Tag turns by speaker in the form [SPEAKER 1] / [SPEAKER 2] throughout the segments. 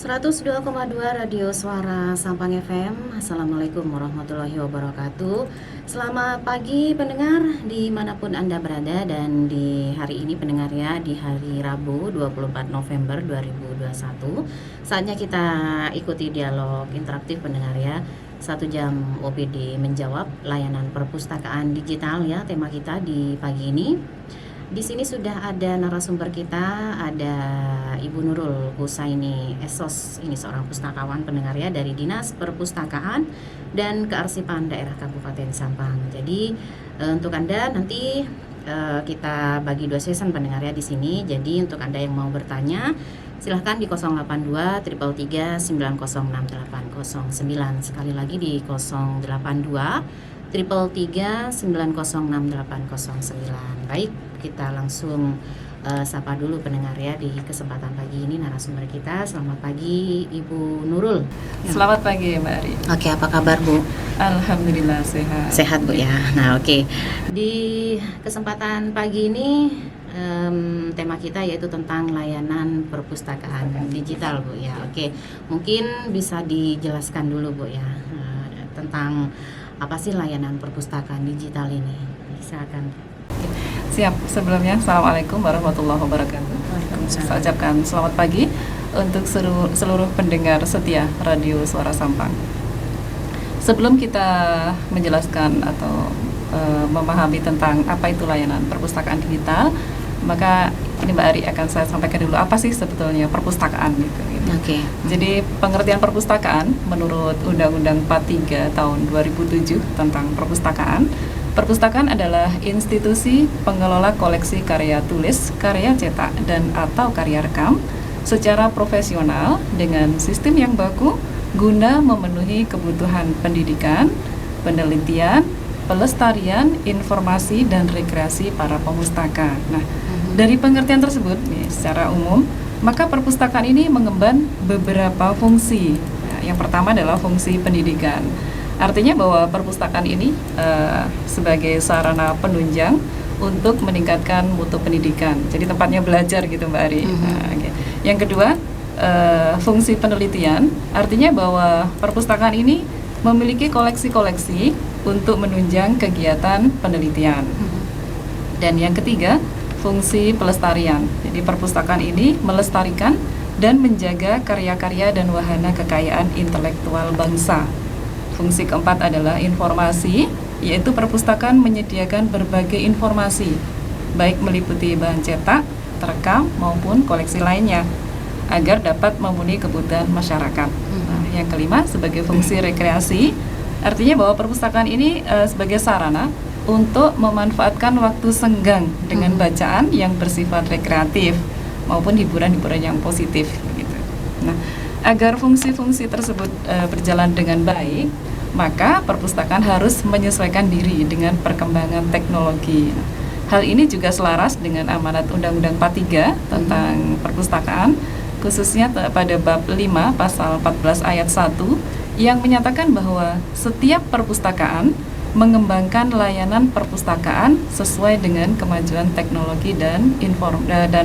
[SPEAKER 1] 102,2 Radio Suara Sampang FM. Assalamualaikum warahmatullahi wabarakatuh. Selamat pagi pendengar dimanapun Anda berada. Dan di hari ini pendengar ya, di hari Rabu 24 November 2021, saatnya kita ikuti dialog interaktif pendengar ya. 1 jam OPD menjawab layanan perpustakaan digital ya, tema kita di pagi ini. Di sini sudah ada narasumber kita, ada Ibu Nurul Husaini Esos. Ini seorang pustakawan pendengar ya dari Dinas Perpustakaan dan Kearsipan Daerah Kabupaten Sampang. Jadi untuk Anda nanti kita bagi 2 season pendengar ya di sini. Jadi untuk Anda yang mau bertanya silahkan di 082 333 906809. Sekali lagi di 082 333 906809. Baik, kita langsung sapa dulu pendengar ya di kesempatan pagi ini narasumber kita. Selamat pagi Ibu Nurul.
[SPEAKER 2] Selamat pagi Mbak Ari.
[SPEAKER 1] Oke, apa kabar Bu?
[SPEAKER 2] Alhamdulillah sehat.
[SPEAKER 1] Sehat Bu ya. Nah oke, di kesempatan pagi ini tema kita yaitu tentang layanan perpustakaan digital Bu ya. Oke, mungkin bisa dijelaskan dulu Bu ya tentang apa sih layanan perpustakaan digital ini? Silakan.
[SPEAKER 2] Siap. Sebelumnya Assalamualaikum warahmatullahi wabarakatuh. Saya ucapkan selamat pagi untuk seluruh pendengar setia Radio Suara Sampang. Sebelum kita menjelaskan atau memahami tentang apa itu layanan perpustakaan digital, maka ini Mbak Ari akan saya sampaikan dulu apa sih sebetulnya perpustakaan gitu.
[SPEAKER 1] Oke.
[SPEAKER 2] Jadi pengertian perpustakaan menurut Undang-Undang 43 tahun 2007 tentang perpustakaan. Perpustakaan adalah institusi pengelola koleksi karya tulis, karya cetak, dan atau karya rekam secara profesional dengan sistem yang baku guna memenuhi kebutuhan pendidikan, penelitian, pelestarian, informasi, dan rekreasi para pemustaka. Nah, dari pengertian tersebut nih, secara umum, maka perpustakaan ini mengemban beberapa fungsi. Nah, yang pertama adalah fungsi pendidikan. Artinya bahwa perpustakaan ini sebagai sarana penunjang untuk meningkatkan mutu pendidikan. Jadi tempatnya belajar gitu Mbak Ari. Nah, okay. Yang kedua, fungsi penelitian. Artinya bahwa perpustakaan ini memiliki koleksi-koleksi untuk menunjang kegiatan penelitian. Dan yang ketiga, fungsi pelestarian. Jadi perpustakaan ini melestarikan dan menjaga karya-karya dan wahana kekayaan intelektual bangsa. Fungsi keempat adalah informasi, yaitu perpustakaan menyediakan berbagai informasi, baik meliputi bahan cetak, terekam maupun koleksi lainnya, agar dapat memenuhi kebutuhan masyarakat. Nah, yang kelima sebagai fungsi rekreasi, artinya bahwa perpustakaan ini sebagai sarana untuk memanfaatkan waktu senggang dengan bacaan yang bersifat rekreatif maupun hiburan-hiburan yang positif gitu. Nah, agar fungsi-fungsi tersebut berjalan dengan baik, maka perpustakaan harus menyesuaikan diri dengan perkembangan teknologi. Hal ini juga selaras dengan amanat Undang-Undang 43 tentang perpustakaan, khususnya pada bab 5 pasal 14 ayat 1 yang menyatakan bahwa setiap perpustakaan mengembangkan layanan perpustakaan sesuai dengan kemajuan teknologi dan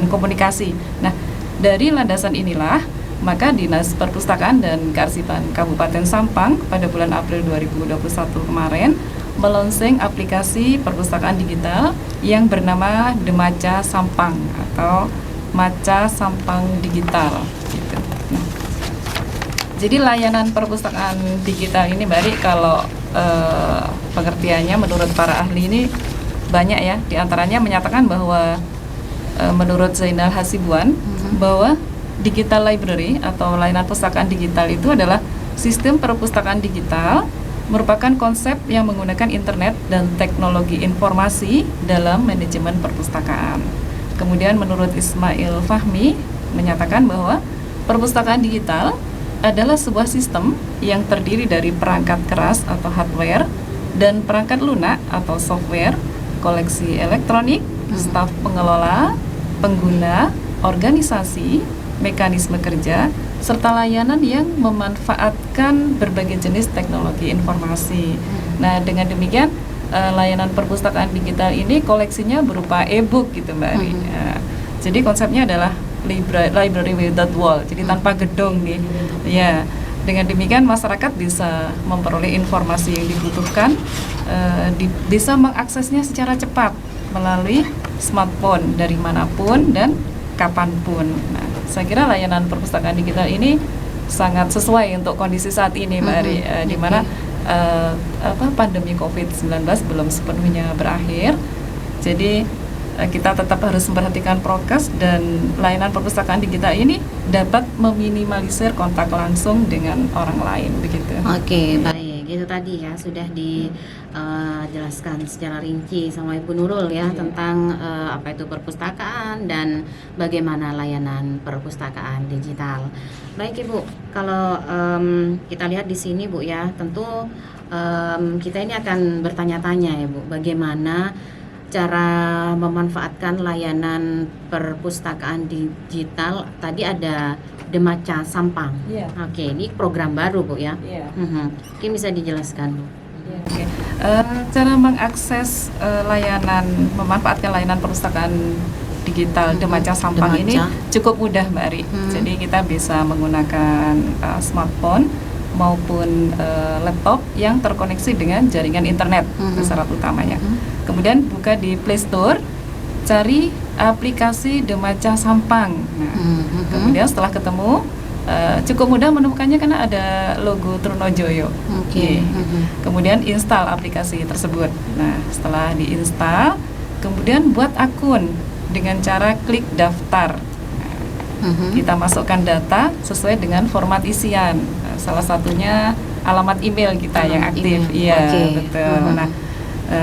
[SPEAKER 2] komunikasi. Nah, dari landasan inilah maka Dinas Perpustakaan dan Kearsipan Kabupaten Sampang pada bulan April 2021 kemarin melonseng aplikasi perpustakaan digital yang bernama Demaca Sampang atau Maca Sampang Digital gitu. Nah, jadi layanan perpustakaan digital ini Mbak Ari, kalau pengertiannya menurut para ahli ini banyak ya. Di antaranya menyatakan bahwa menurut Zainal Hasibuan bahwa digital library atau layanan perpustakaan digital itu adalah sistem perpustakaan digital merupakan konsep yang menggunakan internet dan teknologi informasi dalam manajemen perpustakaan. Kemudian menurut Ismail Fahmi menyatakan bahwa perpustakaan digital adalah sebuah sistem yang terdiri dari perangkat keras atau hardware dan perangkat lunak atau software, koleksi elektronik, staf pengelola, pengguna, organisasi, mekanisme kerja, serta layanan yang memanfaatkan berbagai jenis teknologi informasi. Nah, dengan demikian layanan perpustakaan digital ini koleksinya berupa e-book gitu Mbak Ari. Jadi konsepnya adalah library without wall, jadi tanpa gedung nih. Ya, dengan demikian masyarakat bisa memperoleh informasi yang dibutuhkan, bisa mengaksesnya secara cepat melalui smartphone dari manapun dan kapanpun. Nah, saya kira layanan perpustakaan digital ini sangat sesuai untuk kondisi saat ini, Mbak Ari, di mana pandemi COVID-19 belum sepenuhnya berakhir. Jadi kita tetap harus memperhatikan prokes, dan layanan perpustakaan digital ini dapat meminimalisir kontak langsung dengan orang lain, begitu.
[SPEAKER 1] Oke, baik. Itu tadi ya sudah dijelaskan secara rinci sama Ibu Nurul ya tentang apa itu perpustakaan dan bagaimana layanan perpustakaan digital. Baik Ibu, kalau kita lihat di sini Bu ya, tentu kita ini akan bertanya-tanya ya Bu, bagaimana cara memanfaatkan layanan perpustakaan digital. Tadi ada Demaca Sampang.
[SPEAKER 2] Iya.
[SPEAKER 1] Oke, ini program baru Bu ya.
[SPEAKER 2] Iya.
[SPEAKER 1] Mungkin bisa dijelaskan Bu.
[SPEAKER 2] Oke. Cara mengakses memanfaatkan layanan perpustakaan digital Demaca Sampang ini cukup mudah, Mbak Ari. Jadi kita bisa menggunakan smartphone maupun laptop yang terkoneksi dengan jaringan internet, syarat utamanya. Kemudian buka di Play Store, cari aplikasi Demaca Sampang. Nah, kemudian setelah ketemu, cukup mudah menemukannya karena ada logo Trunojoyo. Kemudian install aplikasi tersebut. Nah, setelah diinstal, kemudian buat akun dengan cara klik daftar. Kita masukkan data sesuai dengan format isian. Salah satunya alamat email kita yang aktif. Iya, betul. Nah,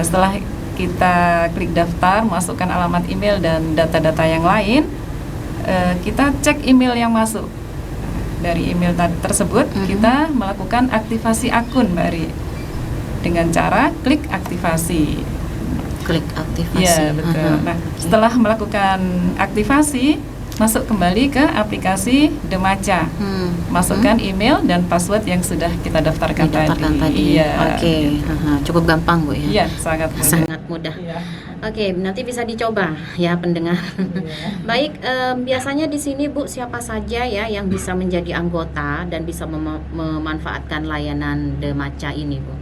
[SPEAKER 2] setelah kita klik daftar, masukkan alamat email dan data-data yang lain, kita cek email yang masuk. Dari email tersebut kita melakukan aktivasi akun, Mbak Ari, dengan cara klik aktivasi.
[SPEAKER 1] Klik aktivasi.
[SPEAKER 2] Ya, betul. Nah, setelah melakukan aktivasi, masuk kembali ke aplikasi Demaca. Masukkan email dan password yang sudah kita daftarkan tadi.
[SPEAKER 1] Iya. Oke. Cukup gampang Bu ya.
[SPEAKER 2] Iya, sangat mudah.
[SPEAKER 1] Sangat mudah.
[SPEAKER 2] Iya.
[SPEAKER 1] Oke, nanti bisa dicoba ya pendengar. Baik, biasanya di sini Bu, siapa saja ya yang bisa menjadi anggota dan bisa memanfaatkan layanan Demaca ini Bu?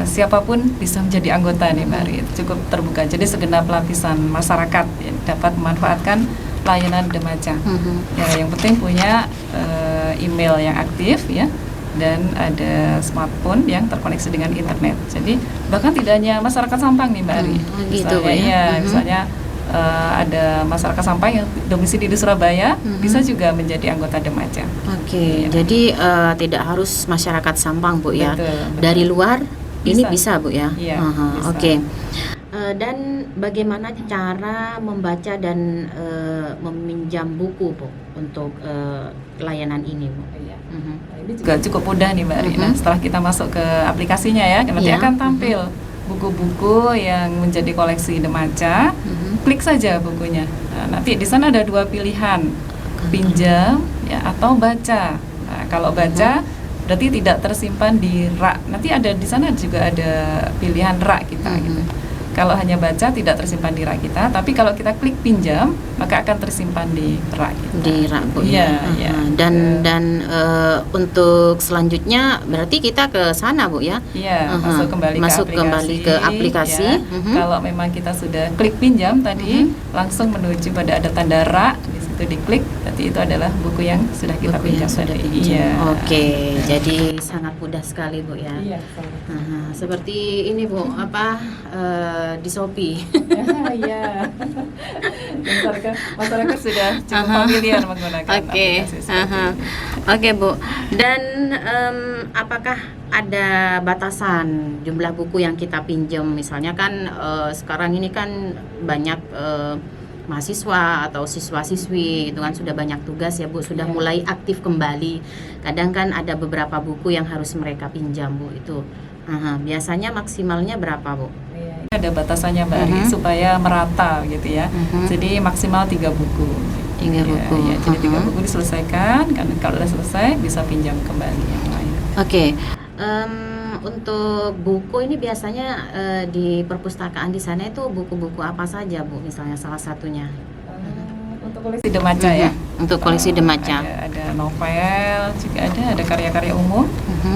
[SPEAKER 2] Siapapun bisa menjadi anggota nih, Mbak Ari. Cukup terbuka. Jadi segenap lapisan masyarakat ya, dapat memanfaatkan layanan Demaca. Ya, yang penting punya email yang aktif ya, dan ada smartphone yang terkoneksi dengan internet. Jadi bahkan tidak hanya masyarakat Sampang nih, Mbak Ari.
[SPEAKER 1] Gitu
[SPEAKER 2] Misalnya,
[SPEAKER 1] ya.
[SPEAKER 2] Misalnya ada masyarakat Sampang yang domisili di Surabaya, bisa juga menjadi anggota Demaca.
[SPEAKER 1] Oke,
[SPEAKER 2] Ya.
[SPEAKER 1] jadi tidak harus masyarakat Sampang Bu ya.
[SPEAKER 2] Betul.
[SPEAKER 1] Dari luar ini bisa Bu ya.
[SPEAKER 2] Iya, bisa.
[SPEAKER 1] Oke. Dan bagaimana cara membaca dan meminjam buku Bu untuk layanan ini Bu?
[SPEAKER 2] Iya. Ini juga cukup mudah nih, Mbak Ari. Nah, setelah kita masuk ke aplikasinya ya, nanti akan tampil buku-buku yang menjadi koleksi Demaca. Klik saja bukunya. Nah, nanti di sana ada dua pilihan, pinjam ya atau baca. Nah, kalau baca berarti tidak tersimpan di rak. Nanti ada di sana juga ada pilihan rak kita gitu. Kalau hanya baca tidak tersimpan di rak kita, tapi kalau kita klik pinjam maka akan tersimpan di rak kita.
[SPEAKER 1] Di rak Bu
[SPEAKER 2] ya.
[SPEAKER 1] Dan untuk selanjutnya berarti kita ke sana Bu ya.
[SPEAKER 2] Iya, masuk kembali ke aplikasi. Ya. Kalau memang kita sudah klik pinjam tadi, langsung menuju pada ada tanda rak, di situ diklik, berarti itu adalah buku yang sudah kita pinjam tadi. Iya.
[SPEAKER 1] Oke, jadi sangat mudah sekali Bu ya.
[SPEAKER 2] Iya.
[SPEAKER 1] Seperti ini Bu, di Shopee.
[SPEAKER 2] Iya. Masyarakat sudah cukup familiar menggunakan aplikasi Shopee.
[SPEAKER 1] Oke Bu. Dan apakah ada batasan jumlah buku yang kita pinjam? Misalnya kan sekarang ini kan banyak mahasiswa atau siswa-siswi itu kan sudah banyak tugas ya Bu, sudah mulai aktif kembali. Kadang kan ada beberapa buku yang harus mereka pinjam Bu itu. Biasanya maksimalnya berapa Bu?
[SPEAKER 2] Ada batasannya Mbak Ari supaya merata gitu ya. Jadi maksimal 3 buku.
[SPEAKER 1] 3 buku.
[SPEAKER 2] Ya, jadi 3 buku diselesaikan, kan kalau sudah selesai bisa pinjam kembali yang lain.
[SPEAKER 1] Oke. Untuk buku ini biasanya di perpustakaan di sana itu buku-buku apa saja Bu? Misalnya salah satunya.
[SPEAKER 2] Untuk koleksi Demaca ya.
[SPEAKER 1] Untuk koleksi Demaca.
[SPEAKER 2] Ada novel, juga ada karya-karya umum,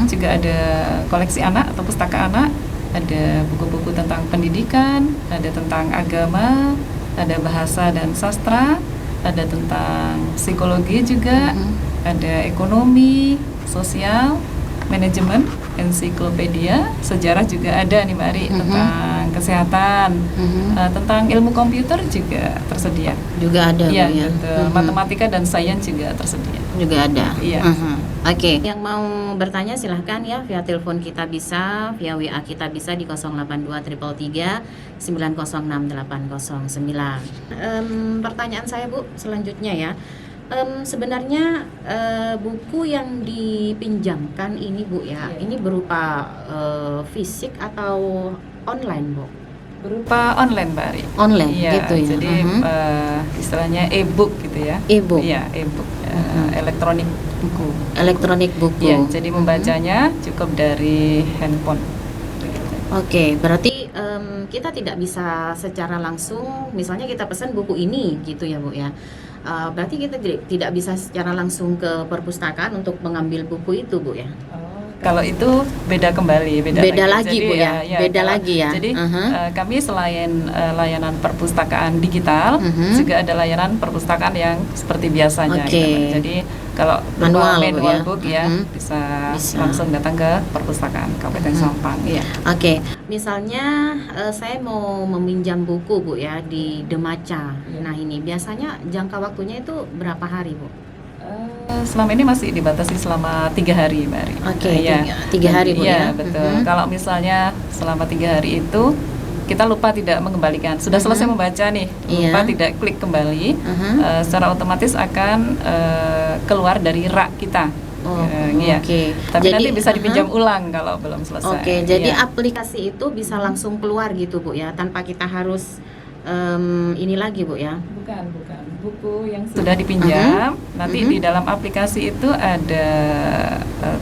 [SPEAKER 2] juga ada koleksi anak atau pustaka anak, ada buku-buku tentang pendidikan, ada tentang agama, ada bahasa dan sastra, ada tentang psikologi juga, ada ekonomi, sosial, manajemen, ensiklopedia, sejarah juga ada nih Mbak Ari, tentang kesehatan, tentang ilmu komputer juga tersedia.
[SPEAKER 1] Juga ada
[SPEAKER 2] Iya,
[SPEAKER 1] Bu, ya.
[SPEAKER 2] betul. Matematika dan sains juga tersedia.
[SPEAKER 1] Juga ada.
[SPEAKER 2] Iya.
[SPEAKER 1] Oke. Yang mau bertanya silahkan ya, via telepon kita bisa, via WA kita bisa di 082 333 906 809. Pertanyaan saya Bu selanjutnya ya. Sebenarnya buku yang dipinjamkan ini Bu ya, ini berupa fisik atau online Bu?
[SPEAKER 2] Berupa online Mbak Ari.
[SPEAKER 1] Online
[SPEAKER 2] Iya,
[SPEAKER 1] gitu ya.
[SPEAKER 2] jadi istilahnya e-book gitu ya.
[SPEAKER 1] E-book.
[SPEAKER 2] Iya, e-book. Elektronik buku.
[SPEAKER 1] Elektronik buku.
[SPEAKER 2] Iya, jadi membacanya cukup dari handphone.
[SPEAKER 1] Oke, berarti kita tidak bisa secara langsung, misalnya kita pesan buku ini gitu ya Bu ya. Berarti kita tidak bisa secara langsung ke perpustakaan untuk mengambil buku itu Bu ya.
[SPEAKER 2] Kalau itu beda kembali,
[SPEAKER 1] Beda lagi
[SPEAKER 2] Jadi,
[SPEAKER 1] Bu ya. Beda lagi ya.
[SPEAKER 2] Jadi kami selain layanan perpustakaan digital, juga ada layanan perpustakaan yang seperti biasanya.
[SPEAKER 1] Oke.
[SPEAKER 2] Gitu. Jadi kalau
[SPEAKER 1] Manual, Bu,
[SPEAKER 2] manual
[SPEAKER 1] ya.
[SPEAKER 2] book ya bisa langsung datang ke perpustakaan Kabupaten Sampang. Iya.
[SPEAKER 1] Oke, misalnya saya mau meminjam buku Bu ya di Demaca. Nah ini biasanya jangka waktunya itu berapa hari Bu?
[SPEAKER 2] Selama ini masih dibatasi selama 3 hari Mbak Ari.
[SPEAKER 1] Oke,
[SPEAKER 2] Iya.
[SPEAKER 1] 3 hari Bu ya.
[SPEAKER 2] Iya, betul. Kalau misalnya selama 3 hari itu kita lupa tidak mengembalikan, sudah selesai membaca nih, lupa tidak klik kembali, secara otomatis akan keluar dari rak kita. Iya.
[SPEAKER 1] Oke.
[SPEAKER 2] Tapi
[SPEAKER 1] Jadi,
[SPEAKER 2] nanti bisa dipinjam ulang kalau belum selesai.
[SPEAKER 1] Oke, jadi
[SPEAKER 2] Iya.
[SPEAKER 1] aplikasi itu bisa langsung keluar gitu Bu ya, tanpa kita harus ini lagi Bu ya.
[SPEAKER 2] Bukan buku yang sudah dipinjam, nanti di dalam aplikasi itu ada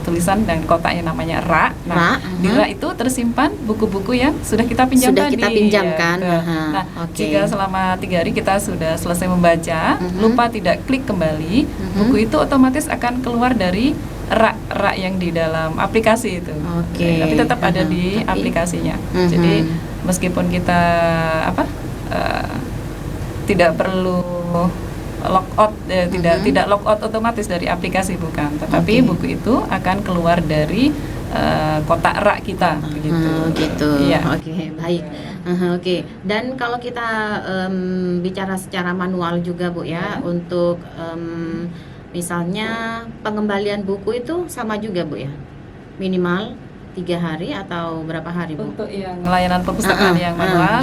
[SPEAKER 2] tulisan dan kotaknya namanya rak. Nah, di rak itu tersimpan buku-buku yang sudah kita pinjam
[SPEAKER 1] Sudah
[SPEAKER 2] tadi.
[SPEAKER 1] kita pinjamkan.
[SPEAKER 2] Ya, nah, jika selama 3 hari kita sudah selesai membaca, lupa tidak klik kembali, buku itu otomatis akan keluar dari rak yang di dalam aplikasi itu.
[SPEAKER 1] Oke.
[SPEAKER 2] Tapi tetap ada di aplikasinya. Jadi meskipun kita tidak perlu logout, tidak logout otomatis dari aplikasi, bukan, tetapi buku itu akan keluar dari kotak rak kita, begitu.
[SPEAKER 1] Gitu.
[SPEAKER 2] Iya.
[SPEAKER 1] Oke, baik. Oke. Dan kalau kita bicara secara manual juga Bu ya, untuk misalnya pengembalian buku itu sama juga Bu ya, minimal 3 hari atau berapa hari Bu?
[SPEAKER 2] Untuk yang layanan perpustakaan yang manual,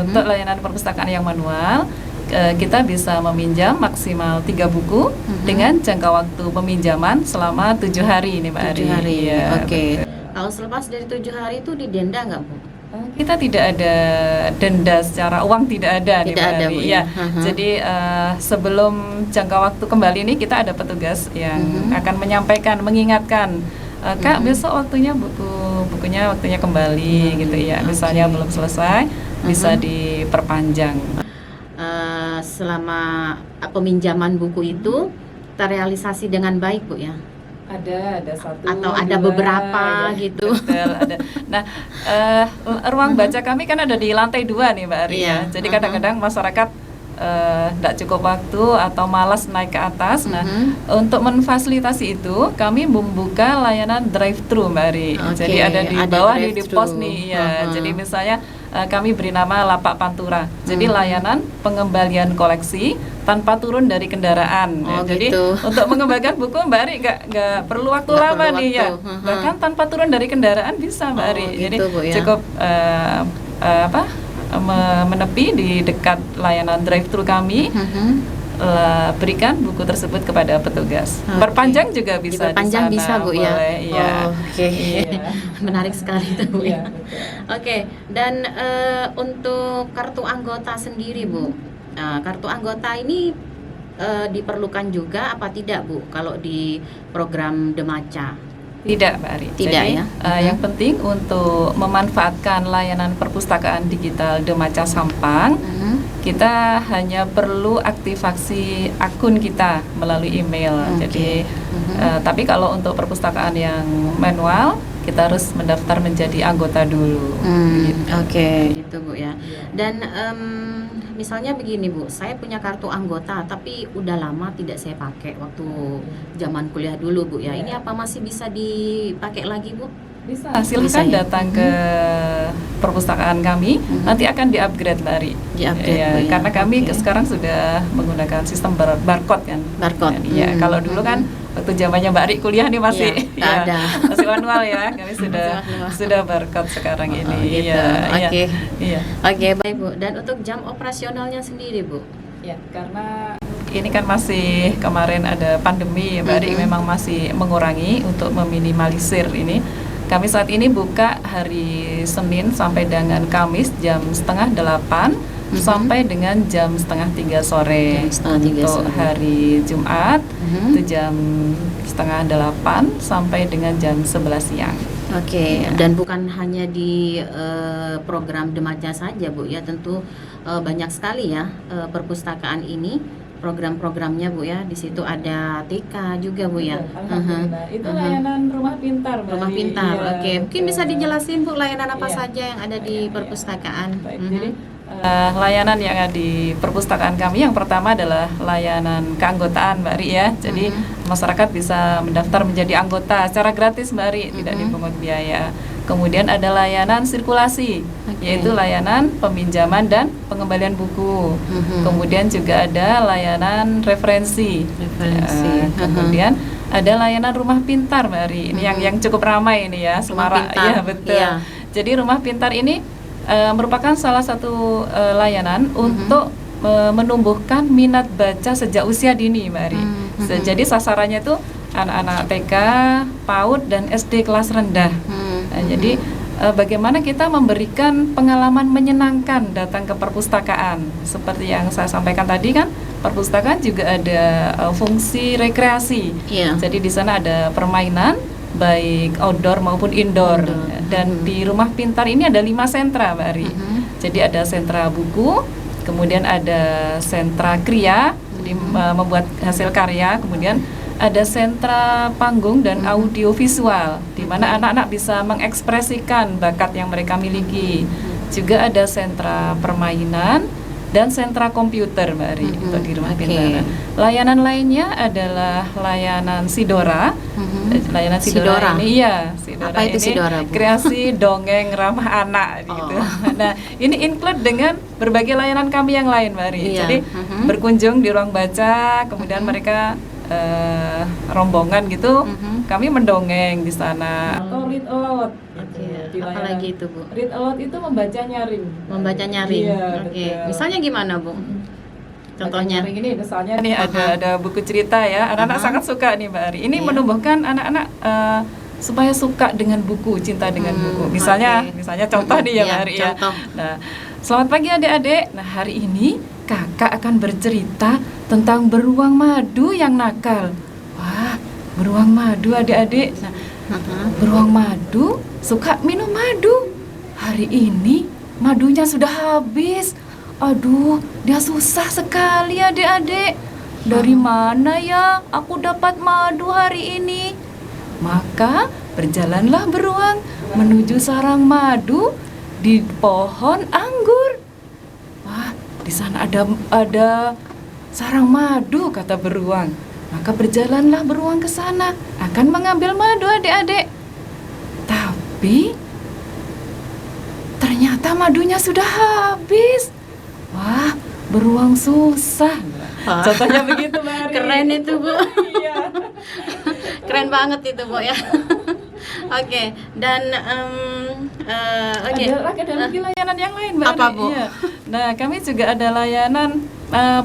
[SPEAKER 2] untuk layanan perpustakaan yang manual, kita bisa meminjam maksimal 3 buku dengan jangka waktu peminjaman selama 7 hari ini Mbak Ari.
[SPEAKER 1] 7 hari.
[SPEAKER 2] Ya,
[SPEAKER 1] Oke. Kalau selepas dari 7 hari itu didenda nggak Bu?
[SPEAKER 2] Kita tidak ada denda secara uang, tidak ada nih
[SPEAKER 1] Tidak
[SPEAKER 2] Mbak
[SPEAKER 1] ada,
[SPEAKER 2] Ari.
[SPEAKER 1] Bu,
[SPEAKER 2] Ya.
[SPEAKER 1] ya.
[SPEAKER 2] Jadi sebelum jangka waktu kembali ini kita ada petugas yang akan menyampaikan, mengingatkan, Kak, besok waktunya bukunya waktunya kembali gitu ya. Misalnya belum selesai, bisa diperpanjang.
[SPEAKER 1] Selama peminjaman buku itu terrealisasi dengan baik Bu ya?
[SPEAKER 2] Ada satu
[SPEAKER 1] atau ada beberapa gitu.
[SPEAKER 2] Betul, ada. Nah, ruang baca kami kan ada di lantai 2 nih Mbak Ari ya. Jadi kadang-kadang masyarakat tidak cukup waktu atau malas naik ke atas. Nah, untuk memfasilitasi itu kami membuka layanan drive-thru Mbak Ari. Jadi ada di bawah nih di pos nih ya. Jadi misalnya kami beri nama Lapak Pantura. Jadi layanan pengembalian koleksi tanpa turun dari kendaraan. Jadi untuk mengembalikan buku Mbak Ari nggak perlu waktu lama nih ya. Bahkan tanpa turun dari kendaraan bisa Mbak Ari. Jadi cukup menepi di dekat layanan drive-thru kami, berikan buku tersebut kepada petugas. Perpanjang juga bisa.
[SPEAKER 1] Perpanjang bisa Bu ya.
[SPEAKER 2] Iya.
[SPEAKER 1] Oke. Menarik sekali itu Bu ya. Oke. Dan untuk kartu anggota sendiri Bu, kartu anggota ini diperlukan juga apa tidak Bu kalau di program Demaca?
[SPEAKER 2] Tidak Mbak Ari.
[SPEAKER 1] Tidak.
[SPEAKER 2] Jadi,
[SPEAKER 1] ya.
[SPEAKER 2] Yang penting untuk memanfaatkan layanan perpustakaan digital Demaca Sampang, kita hanya perlu aktivasi akun kita melalui email. Jadi tapi kalau untuk perpustakaan yang manual, kita harus mendaftar menjadi anggota dulu. Gitu.
[SPEAKER 1] Gitu Bu ya. Dan misalnya begini Bu, saya punya kartu anggota tapi udah lama tidak saya pakai waktu zaman kuliah dulu Bu ya. Ini apa masih bisa dipakai lagi Bu?
[SPEAKER 2] Bisa, silahkan
[SPEAKER 1] ya?
[SPEAKER 2] datang ke perpustakaan kami, nanti akan di-upgrade Mbak Ari.
[SPEAKER 1] Di-upgrade
[SPEAKER 2] Ya,
[SPEAKER 1] Bu ya.
[SPEAKER 2] karena kami sekarang sudah menggunakan sistem barcode kan.
[SPEAKER 1] Barcode.
[SPEAKER 2] Ya, kalau dulu kan waktu zamannya Mbak Ari kuliah nih masih
[SPEAKER 1] ada.
[SPEAKER 2] masih manual ya. Kami sudah barcode sekarang ini.
[SPEAKER 1] Gitu.
[SPEAKER 2] Iya.
[SPEAKER 1] Oke, baik Bu. Dan untuk jam operasionalnya sendiri Bu?
[SPEAKER 2] Ya, karena ini kan masih kemarin ada pandemi, Mbak Ari memang masih mengurangi untuk meminimalisir ini. Kami saat ini buka hari Senin sampai dengan Kamis jam 7:30 sampai dengan jam 2:30 sore. Untuk hari Jumat itu jam 7:30 sampai dengan jam 11 siang.
[SPEAKER 1] Dan bukan hanya di program Demaja saja Bu ya, tentu banyak sekali ya perpustakaan ini program-programnya Bu ya. Di situ ada TK juga Bu ya.
[SPEAKER 2] Alhamdulillah. Itu layanan rumah pintar, Mbak.
[SPEAKER 1] Rumah pintar.
[SPEAKER 2] Iya,
[SPEAKER 1] Mungkin bisa dijelasin Bu layanan apa saja yang ada di perpustakaan.
[SPEAKER 2] Baik, jadi layanan yang ada di perpustakaan kami yang pertama adalah layanan keanggotaan Mbak Ri ya. Jadi masyarakat bisa mendaftar menjadi anggota secara gratis Mbak Ri, tidak dipungut biaya. Kemudian ada layanan sirkulasi, yaitu layanan peminjaman dan pengembalian buku. Kemudian juga ada layanan referensi. Kemudian ada layanan rumah pintar Mbak Ri. Ini yang cukup ramai ini ya, Semarang. Ya betul. Iya. Jadi rumah pintar ini merupakan salah satu layanan untuk menumbuhkan minat baca sejak usia dini Mbak Ri. Jadi sasarannya itu anak-anak TK, PAUD dan SD kelas rendah. Jadi bagaimana kita memberikan pengalaman menyenangkan datang ke perpustakaan. Seperti yang saya sampaikan tadi kan, perpustakaan juga ada fungsi rekreasi. Jadi di sana ada permainan baik outdoor maupun indoor. Dan di rumah pintar ini ada 5 sentra Mbak Ari. Jadi ada sentra buku, kemudian ada sentra kriya, jadi membuat hasil karya, kemudian ada sentra panggung dan audiovisual, di mana anak-anak bisa mengekspresikan bakat yang mereka miliki. Juga ada sentra permainan dan sentra komputer Mbak Ari, itu di rumah pintar. Layanan lainnya adalah layanan Sidora. Layanan Sidora ini
[SPEAKER 1] Apa itu Sidora, Bu?
[SPEAKER 2] Kreasi dongeng ramah anak gitu. Nah, ini include dengan berbagai layanan kami yang lain Mbak Ari. Jadi berkunjung di ruang baca, kemudian mereka rombongan gitu, kami mendongeng di sana. Atau read aloud.
[SPEAKER 1] Apalagi itu Bu?
[SPEAKER 2] Read aloud itu membaca nyaring.
[SPEAKER 1] Membaca nyaring. Misalnya gimana Bu? Contohnya
[SPEAKER 2] ini misalnya nih ada buku cerita ya. Anak-anak sangat suka nih Mbak Ari. Ini menumbuhkan anak-anak supaya suka dengan buku, cinta dengan buku. Misalnya contoh nih ya Mbak Ari ya. Nah, selamat pagi adik-adik. Nah, hari ini kakak akan bercerita tentang beruang madu yang nakal. Wah, beruang madu adik-adik. Nah, beruang madu suka minum madu. Hari ini madunya sudah habis. Aduh, dia susah sekali adik-adik. Dari mana ya aku dapat madu hari ini? Maka berjalanlah beruang menuju sarang madu di pohon anggur. Wah, di sana ada sarang madu, kata beruang. Maka berjalanlah beruang ke sana, akan mengambil madu adik-adik. Tapi ternyata madunya sudah habis. Wah, beruang susah. Contohnya begitu, Mari.
[SPEAKER 1] Keren itu, Bu.
[SPEAKER 2] Iya.
[SPEAKER 1] Keren banget itu, Bu ya. Oke, dan
[SPEAKER 2] ada lagi layanan yang lain, Mbak.
[SPEAKER 1] Apa, Bu?
[SPEAKER 2] Iya. Nah, kami juga ada layanan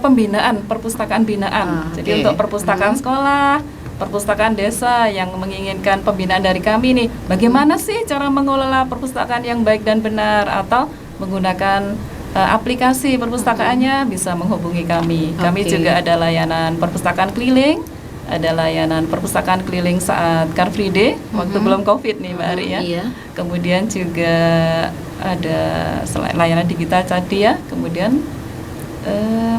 [SPEAKER 2] pembinaan, perpustakaan binaan. Jadi untuk perpustakaan sekolah, perpustakaan desa yang menginginkan pembinaan dari kami nih, bagaimana sih cara mengelola perpustakaan yang baik dan benar, atau menggunakan aplikasi perpustakaannya, bisa menghubungi kami. Kami juga ada layanan perpustakaan keliling, ada layanan perpustakaan keliling saat Car Free Day, waktu belum COVID nih Mbak Ari ya. Kemudian juga ada layanan digital tadi ya, kemudian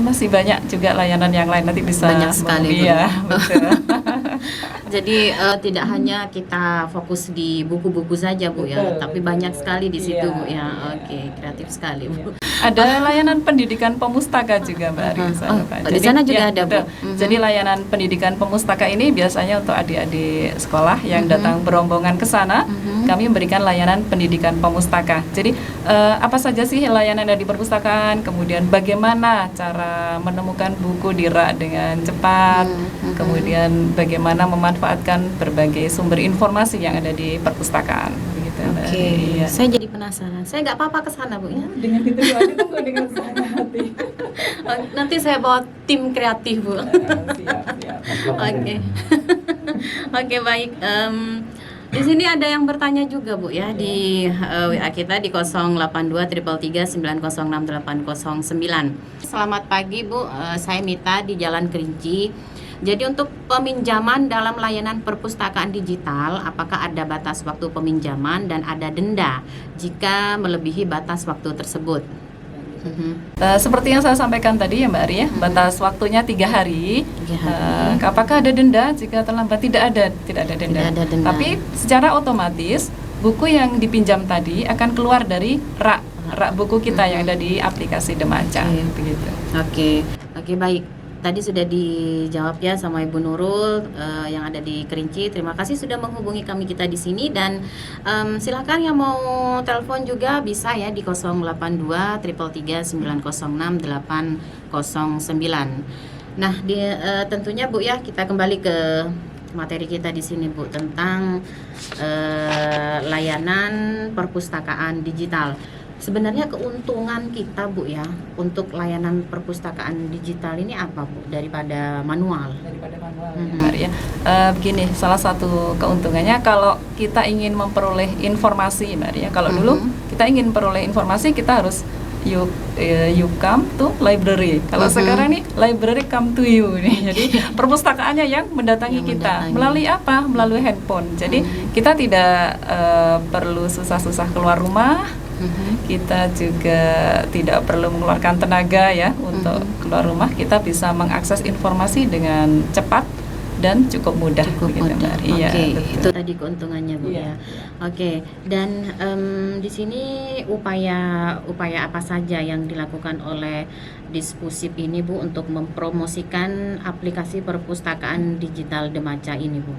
[SPEAKER 2] Masih banyak juga layanan yang lain, nanti bisa
[SPEAKER 1] Banyak sekali, Bu.
[SPEAKER 2] Iya, betul.
[SPEAKER 1] Jadi tidak hanya kita fokus di buku-buku saja, Bu, ya,
[SPEAKER 2] Betul,
[SPEAKER 1] tapi
[SPEAKER 2] betul.
[SPEAKER 1] banyak sekali di situ,
[SPEAKER 2] Iya,
[SPEAKER 1] Bu, ya.
[SPEAKER 2] iya.
[SPEAKER 1] Oke, kreatif sekali, Bu.
[SPEAKER 2] Ada layanan pendidikan pemustaka juga, Mbak Ari, di sana, Pak.
[SPEAKER 1] Di sana juga
[SPEAKER 2] ya,
[SPEAKER 1] ada, Bu.
[SPEAKER 2] betul. Jadi layanan pendidikan pemustaka ini biasanya untuk adik-adik sekolah yang datang berombongan ke sana, kami memberikan layanan pendidikan pemustaka. Jadi apa saja sih layanan dari perpustakaan, kemudian bagaimana cara menemukan buku di rak dengan cepat, kemudian bagaimana memanfaatkan berbagai sumber informasi yang ada di perpustakaan. Begitu, Mbak
[SPEAKER 1] Oke,
[SPEAKER 2] Ari. Iya.
[SPEAKER 1] saya jadi penasaran. Saya nggak apa-apa ke sana, Bu, ya.
[SPEAKER 2] Dengan itu aja tunggu dengan senang hati.
[SPEAKER 1] Nanti saya bawa tim kreatif, Bu.
[SPEAKER 2] Siap.
[SPEAKER 1] Oke. Oke, baik. Di sini ada yang bertanya juga, Bu, ya, di WA kita di 082333906809. Selamat pagi, Bu. Saya Mita di Jalan Kerinci. Jadi untuk peminjaman dalam layanan perpustakaan digital, apakah ada batas waktu peminjaman dan ada denda jika melebihi batas waktu tersebut?
[SPEAKER 2] Seperti yang saya sampaikan tadi ya Mbak Ari ya, batas waktunya 3 hari.
[SPEAKER 1] 3 hari.
[SPEAKER 2] Apakah ada denda jika terlambat? Tidak ada denda.
[SPEAKER 1] Tidak ada denda.
[SPEAKER 2] Tapi secara otomatis buku yang dipinjam tadi akan keluar dari rak buku kita yang ada di aplikasi Demaca. Begitu.
[SPEAKER 1] Oke, baik. Tadi sudah dijawab ya sama Ibu Nurul yang ada di Kerinci. Terima kasih sudah menghubungi kami kita di sini, dan silakan yang mau telepon juga bisa ya di 082 333 906 809. Nah, tentunya Bu ya, kita kembali ke materi kita di sini, Bu, tentang layanan perpustakaan digital. Sebenarnya keuntungan kita, Bu, ya, untuk layanan perpustakaan digital ini apa, Bu, daripada manual?
[SPEAKER 2] Ya. Begini, salah satu keuntungannya kalau kita ingin memperoleh informasi, Mbak Ria. Kalau dulu kita ingin memperoleh informasi, kita harus you come to library. Kalau sekarang nih library come to you nih. Jadi perpustakaannya yang mendatangi kita. Melalui apa? Melalui handphone. Jadi kita tidak perlu susah-susah keluar rumah. Kita juga tidak perlu mengeluarkan tenaga ya untuk keluar rumah. Kita bisa mengakses informasi dengan cepat dan cukup mudah.
[SPEAKER 1] Iya, itu tadi keuntungannya, Bu, ya. Oke, dan di sini upaya apa saja yang dilakukan oleh Dispusip ini, Bu, untuk mempromosikan aplikasi perpustakaan digital Demaca ini, Bu?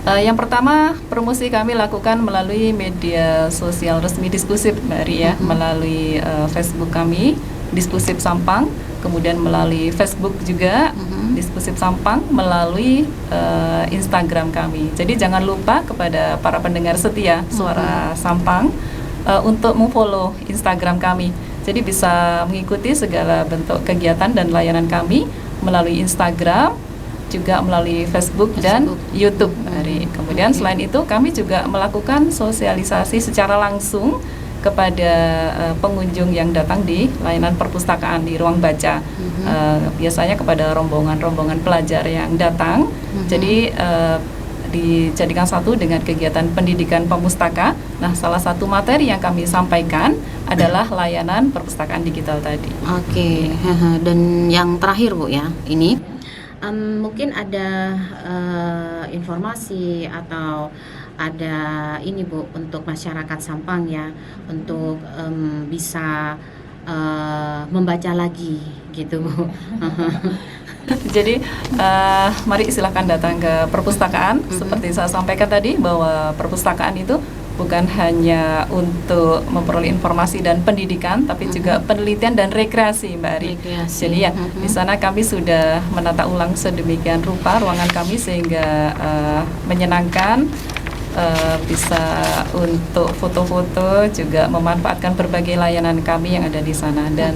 [SPEAKER 2] Yang pertama, promosi kami lakukan melalui media sosial resmi Dispusip, Mbak Ri ya, melalui Facebook kami, Dispusip Sampang, kemudian melalui Facebook juga, Dispusip Sampang, melalui Instagram kami. Jadi jangan lupa kepada para pendengar setia Suara Sampang untuk memfollow Instagram kami. Jadi bisa mengikuti segala bentuk kegiatan dan layanan kami melalui Instagram, juga melalui Facebook dan YouTube. Kemudian selain itu kami juga melakukan sosialisasi secara langsung kepada pengunjung yang datang di layanan perpustakaan di ruang baca. Biasanya kepada rombongan-rombongan pelajar yang datang. Jadi dijadikan satu dengan kegiatan pendidikan pemustaka. Nah, salah satu materi yang kami sampaikan adalah layanan perpustakaan digital tadi.
[SPEAKER 1] Oke, dan yang terakhir, Bu, ya, ini mungkin ada informasi atau ada ini, Bu, untuk masyarakat Sampang ya, untuk bisa membaca lagi gitu, Bu.
[SPEAKER 2] Jadi mari silahkan datang ke perpustakaan. Seperti saya sampaikan tadi bahwa perpustakaan itu bukan hanya untuk memperoleh informasi dan pendidikan, tapi juga penelitian dan rekreasi, Mbak Ari. Jadi ya di sana kami sudah menata ulang sedemikian rupa ruangan kami sehingga menyenangkan, bisa untuk foto-foto, juga memanfaatkan berbagai layanan kami yang ada di sana. Dan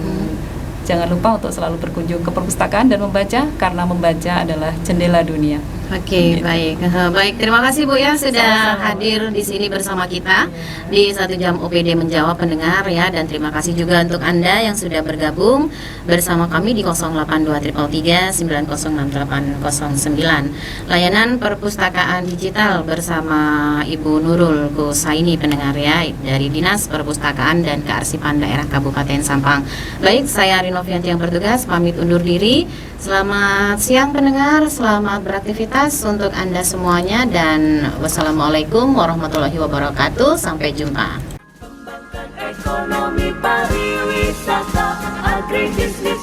[SPEAKER 2] jangan lupa untuk selalu berkunjung ke perpustakaan dan membaca, karena membaca adalah jendela dunia.
[SPEAKER 1] Oke, baik. Baik, terima kasih Bu ya sudah hadir di sini bersama kita di 1 jam OPD menjawab pendengar ya, dan terima kasih juga untuk Anda yang sudah bergabung bersama kami di 082333906809. Layanan perpustakaan digital bersama Ibu Nurul Kusaini pendengar ya, dari Dinas Perpustakaan dan Kearsipan Daerah Kabupaten Sampang. Baik, saya Rinovianti yang bertugas pamit undur diri. Selamat siang pendengar, selamat beraktivitas untuk Anda semuanya, dan wassalamualaikum warahmatullahi wabarakatuh. Sampai jumpa.
[SPEAKER 3] Ekonomi pariwisata agribisnis